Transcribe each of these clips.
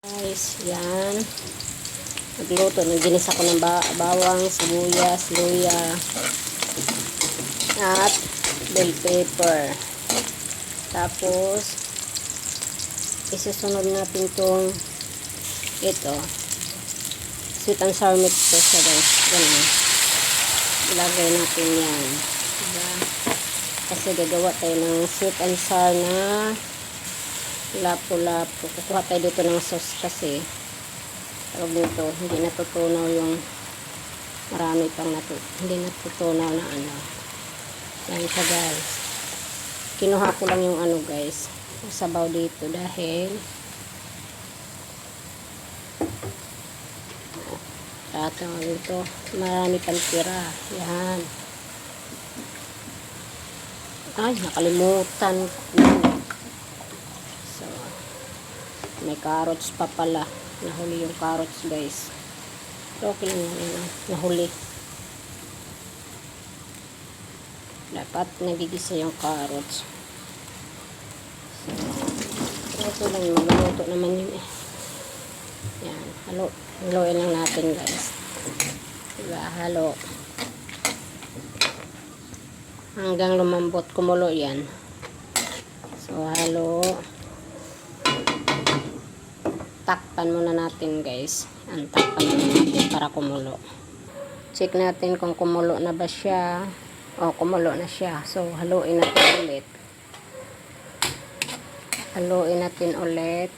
Guys, yan. Nagluto. Naginis ako ng bawang, sibuyas, luya, at bell pepper. Tapos, isusunod natin itong ito. Sweet and sour mix ko siya guys. Ganun. Ilagay natin yan. Diba? Kasi gagawa tayo ng sweet and sour na lapu-lapu. Kukuha tayo dito ng sauce kasi tawag dito, hindi natutunaw yung marami pang hindi natutunaw na ano. Yan siya guys. Kinuha ko lang yung ano guys, sabaw dito dahil tawag dito, marami pang tira. Yan. Ay, nakalimutan ko. So, may carrots pa pala. Nahuli yung carrots guys. So, okay lang yun. Nahuli. Dapat nagigisa yung carrots. So, ito lang. Magluluto naman yun eh. Yan. Haluin lang natin guys. Diba? Halo. Hanggang lumambot, kumulo yan. So, halo. Takpan muna natin guys. Takpan muna natin para kumulo. Check natin kung kumulo na ba siya. O, kumulo na siya. So, haluin natin ulit. Haluin natin ulit.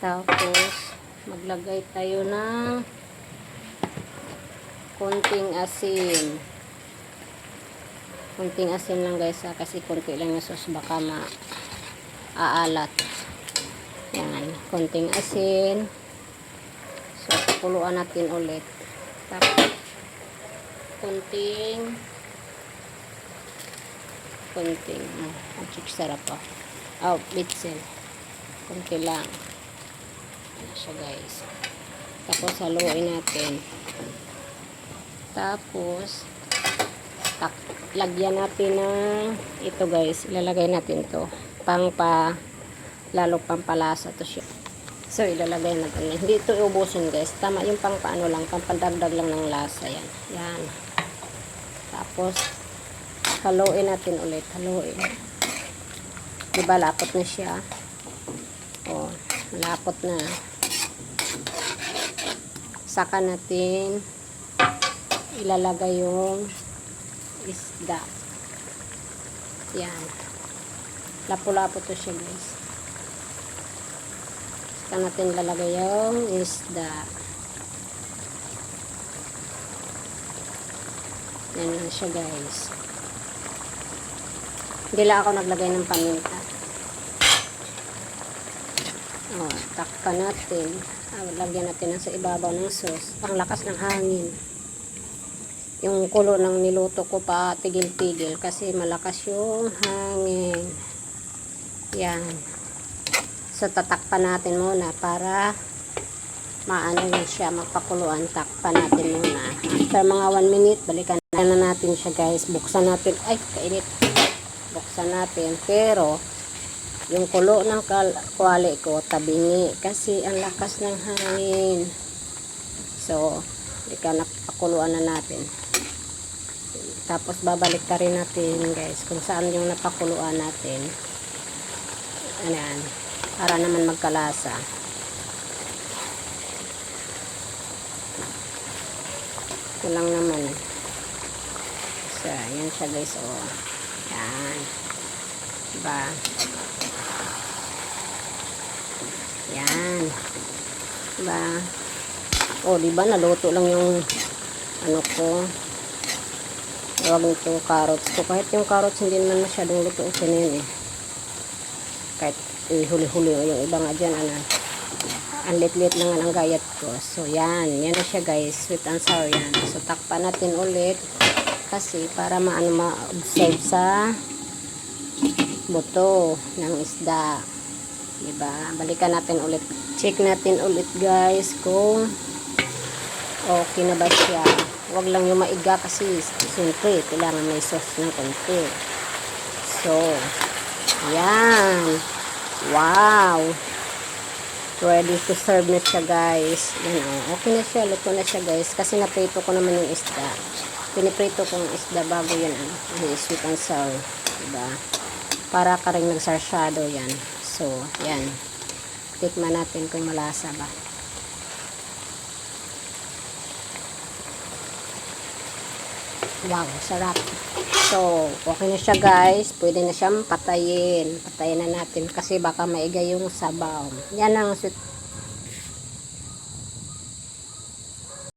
Tapos, maglagay tayo ng konting asin. Konting asin lang guys ha, kasi konti lang yung sauce baka maaalat. Yan, konting asin. So, pakuluan natin ulit. Tapos, konting ang sarap pa. Oh, bitsin. Konti lang. Yan siya guys. Tapos, haluin natin. Tapos, lagyan natin ng ito guys, ilalagay natin to lalo pampalasa to siya. So ilalagay natin, hindi ito iubusin guys, tama yung paano lang, pampandagdag lang ng lasa. Yan. Tapos haluin natin ulit, haluin. Diba lapot na siya? O, lapot na. Saka natin ilalagay yung isda. Yan. Lapu-lapo to siya guys. Saka natin lalagay yung isda. Yan na siya guys. Hindi lang ako naglagay ng paminta. O, takpan natin. Lagyan natin sa ibabaw ng sauce. Ang lakas ng hangin. Yung kulo ng niluto ko pa tigil-tigil kasi malakas yung hangin. Yan. So tatakpan natin muna para maano yun siya, magpakuluan. Takpan natin muna. After mga 1 minute, balikan na natin siya guys. Buksan natin. Ay, kainit. Buksan natin. Pero yung kulo ng kwali ko tabingi kasi ang lakas ng hangin. So, balikan na pakuluan na natin. Tapos babalik ka rin natin guys kung saan yung napakuluan natin. Ayan. Para naman magkalasa. Ito lang naman. So, yan siya guys. O. Yan. Diba? Yan. Diba? O, diba? Naluto lang yung ano ko. Huwag nito carrots ko. Kahit yung carrots hindi naman masyadong luto. Okay na yun eh. Kahit huli-huli yung iba nga dyan. Ang lit-lit lang ang gayat ko. So yan. Yan na siya guys. Sweet and sour yan. So takpan natin ulit. Kasi para ma-observe sa buto ng isda. Diba? Balikan natin ulit. Check natin ulit guys kung okay na ba siya. Huwag lang yung maiga kasi siyempre kailangan may sauce ng konti. So, yan. Wow. Ready to serve na siya, guys. Yan, oh. Okay na siya. Luto na siya, guys. Kasi naprito ko naman yung isda. Piniprito ko yung isda bago yan, sweet and sour. Diba? Para ka rin nagsarsyado yan. So, yan. Tikman natin kung malasa ba. Wow, sarap. So, okay na siya, guys. Pwede na siyang patayin. Patayin na natin kasi baka maigay yung sabaw. Yan ang sweet